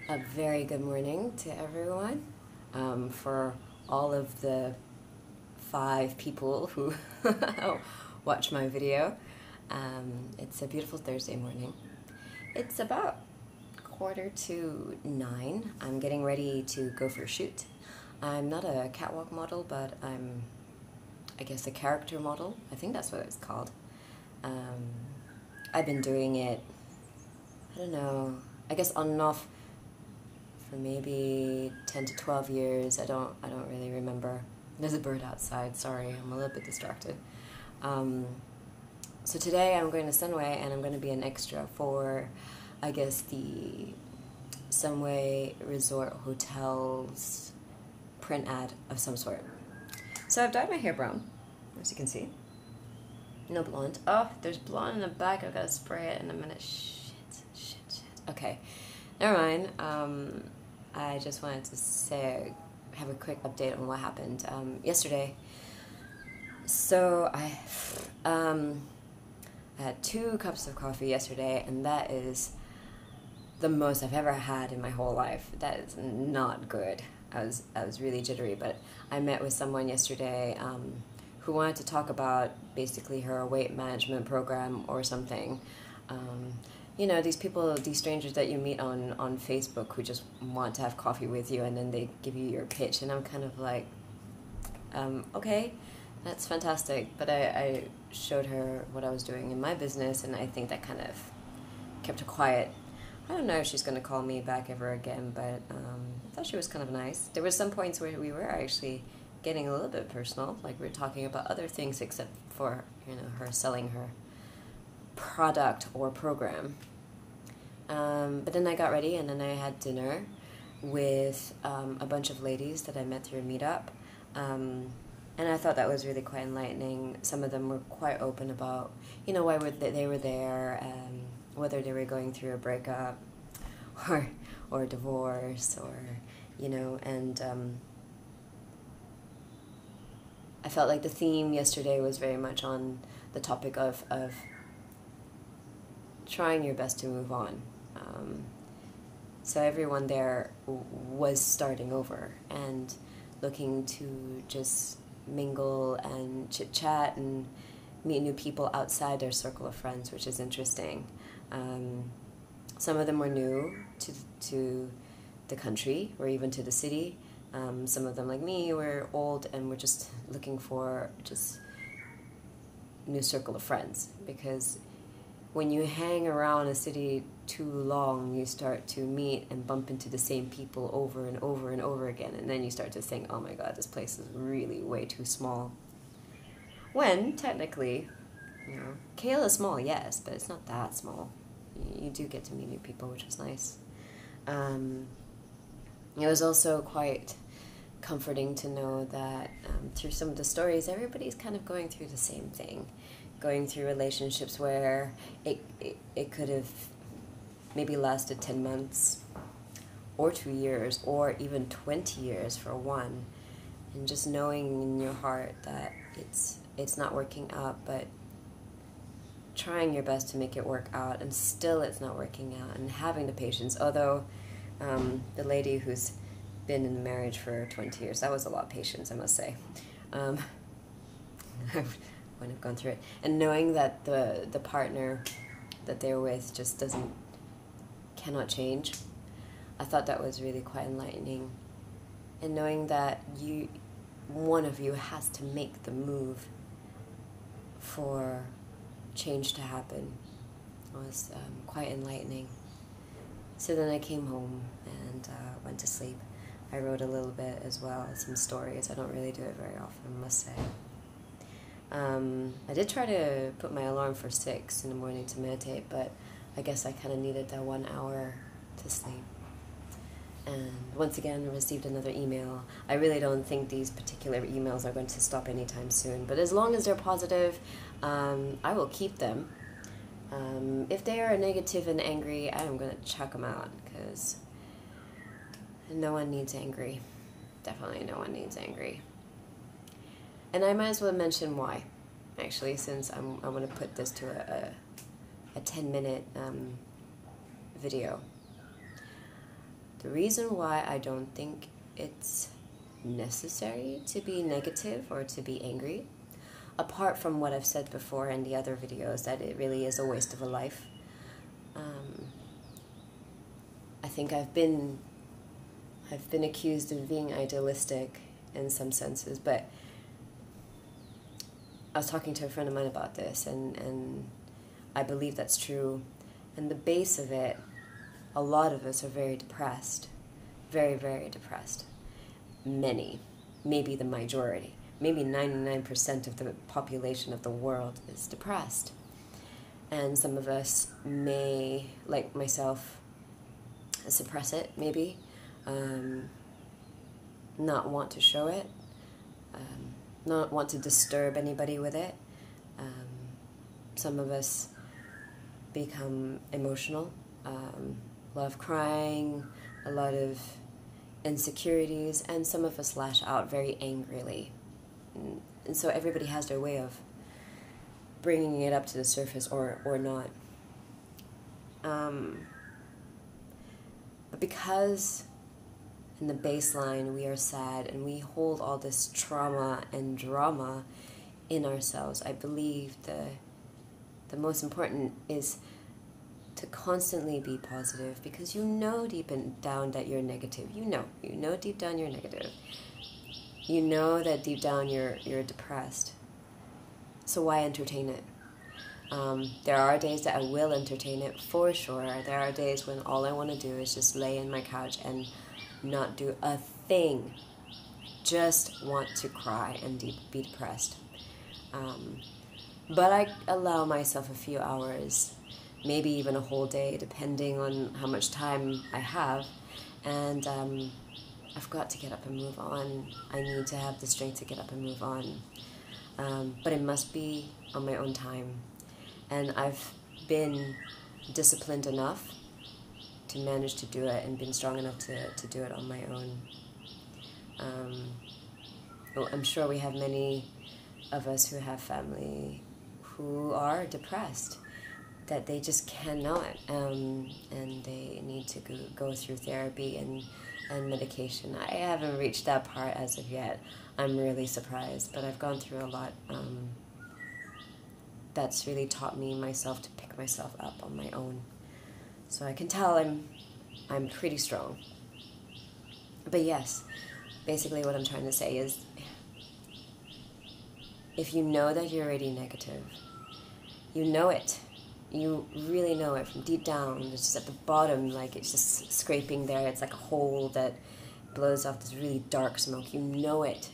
A very good morning to everyone. For all of the 5 people who watch my video, it's a beautiful Thursday morning. It's about 8:45. I'm getting ready to go for a shoot. I'm not a catwalk model, but I guess, a character model. I think that's what it's called. I've been doing it, I don't know, I guess on and off for maybe 10 to 12 years. I don't really remember. There's a bird outside, sorry, I'm a little bit distracted. So today I'm going to Sunway and I'm going to be an extra for, I guess, the Sunway Resort Hotels print ad of some sort. So I've dyed my hair brown, as you can see. No blonde. Oh, there's blonde in the back. I've got to spray it in a minute. Shit. Okay, never mind. I just wanted to have a quick update on what happened yesterday. So I had 2 cups of coffee yesterday, and that is the most I've ever had in my whole life. That is not good. I was really jittery, but I met with someone yesterday who wanted to talk about basically her weight management program or something. You know, these people, these strangers that you meet on Facebook who just want to have coffee with you, and then they give you your pitch, and I'm kind of like, okay, that's fantastic. But I showed her what I was doing in my business, and I think that kind of kept her quiet. I don't know if she's going to call me back ever again, but I thought she was kind of nice. There were some points where we were actually getting a little bit personal, like we were talking about other things except for, you know, her selling her product or program. But then I got ready, and then I had dinner with a bunch of ladies that I met through a meetup. And I thought that was really quite enlightening. Some of them were quite open about, you know, why they were there, whether they were going through a breakup or a divorce, or, you know, and I felt like the theme yesterday was very much on the topic of trying your best to move on. So everyone there was starting over and looking to just mingle and chit-chat and meet new people outside their circle of friends, which is interesting. Some of them were new to the country or even to the city. Some of them, like me, were old and were just looking for just new circle of friends, because when you hang around a city too long, you start to meet and bump into the same people over and over and over again, and then you start to think, oh my god, this place is really way too small. When, technically, you know, Kale is small, yes, but it's not that small. You do get to meet new people, which was nice. It was also quite comforting to know that through some of the stories, everybody's kind of going through the same thing, going through relationships where it could have maybe lasted 10 months or 2 years or even 20 years for one, and just knowing in your heart that it's not working out, but trying your best to make it work out, and still it's not working out, and having the patience. Although the lady who's been in marriage for 20 years, that was a lot of patience, I must say. I wouldn't have gone through it. And knowing that the partner that they're with just cannot change, I thought that was really quite enlightening. And knowing that one of you has to make the move for change to happen was quite enlightening. So then I came home and went to sleep. I wrote a little bit as well, some stories. I don't really do it very often, I must say. I did try to put my alarm for 6 in the morning to meditate, but I guess I kind of needed that 1 hour to sleep. And once again, I received another email. I really don't think these particular emails are going to stop anytime soon, but as long as they're positive, I will keep them. If they are negative and angry, I am going to chuck them out, because no one needs angry. Definitely no one needs angry. And I might as well mention why, actually, since I'm going to put this to a 10-minute video. The reason why I don't think it's necessary to be negative or to be angry, apart from what I've said before in the other videos, that it really is a waste of a life. I think I've been accused of being idealistic in some senses, but I was talking to a friend of mine about this, and I believe that's true. And the base of it, a lot of us are very depressed, very, very depressed. Many, maybe the majority, maybe 99% of the population of the world is depressed. And some of us may, like myself, suppress it, maybe, not want to show it, not want to disturb anybody with it. Some of us become emotional, a lot of crying, a lot of insecurities, and some of us lash out very angrily. And so everybody has their way of bringing it up to the surface or not. But because in the baseline we are sad and we hold all this trauma and drama in ourselves, I believe the most important is to constantly be positive, because you know deep down that you're negative. You know deep down you're negative. You know that deep down you're depressed. So why entertain it? There are days that I will entertain it, for sure. There are days when all I want to do is just lay in my couch and not do a thing. Just want to cry and be depressed. But I allow myself a few hours, maybe even a whole day, depending on how much time I have. And I've got to get up and move on. I need to have the strength to get up and move on. But it must be on my own time. And I've been disciplined enough to manage to do it and been strong enough to do it on my own. I'm sure we have many of us who have family who are depressed, that they just cannot, and they need to go through therapy and medication. I haven't reached that part as of yet. I'm really surprised, but I've gone through a lot. That's really taught me myself to pick myself up on my own. So I can tell I'm pretty strong. But yes, basically what I'm trying to say is, if you know that you're already negative, you know it. You really know it from deep down. It's just at the bottom, like it's just scraping there. It's like a hole that blows off this really dark smoke. You know it.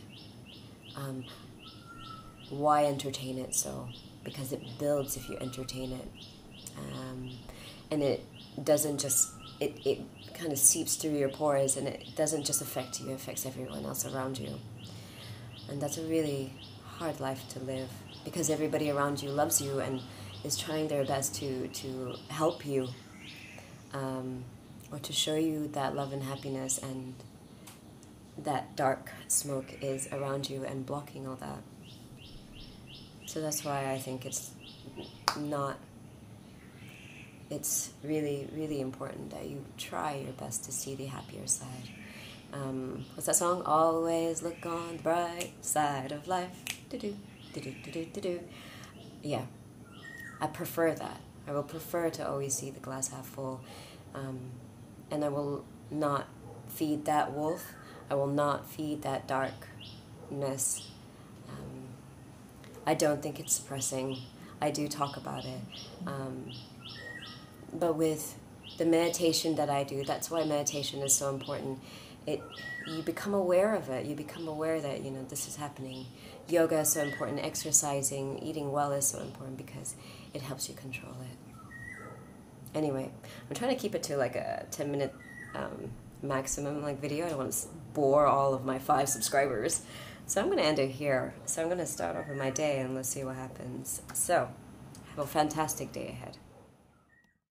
Why entertain it so? Because it builds if you entertain it. And it doesn't just, it kind of seeps through your pores, and it doesn't just affect you, it affects everyone else around you. And that's a really hard life to live, because everybody around you loves you and is trying their best to help you, or to show you that love and happiness, and that dark smoke is around you and blocking all that. So that's why I think it's really, really important that you try your best to see the happier side. What's that song? Always look on the bright side of life. Do-do, do-do, do-do, do-do. Yeah, I prefer that. I will prefer to always see the glass half full. And I will not feed that wolf. I will not feed that darkness. I don't think it's suppressing. I do talk about it. But with the meditation that I do, that's why meditation is so important. You become aware of it. You become aware that, this is happening. Yoga is so important. Exercising, eating well is so important, because it helps you control it. Anyway, I'm trying to keep it to like a 10-minute maximum video. I don't want to bore all of my 5 subscribers. So I'm going to end it here. So I'm going to start off with my day, and let's see what happens. So, have a fantastic day ahead.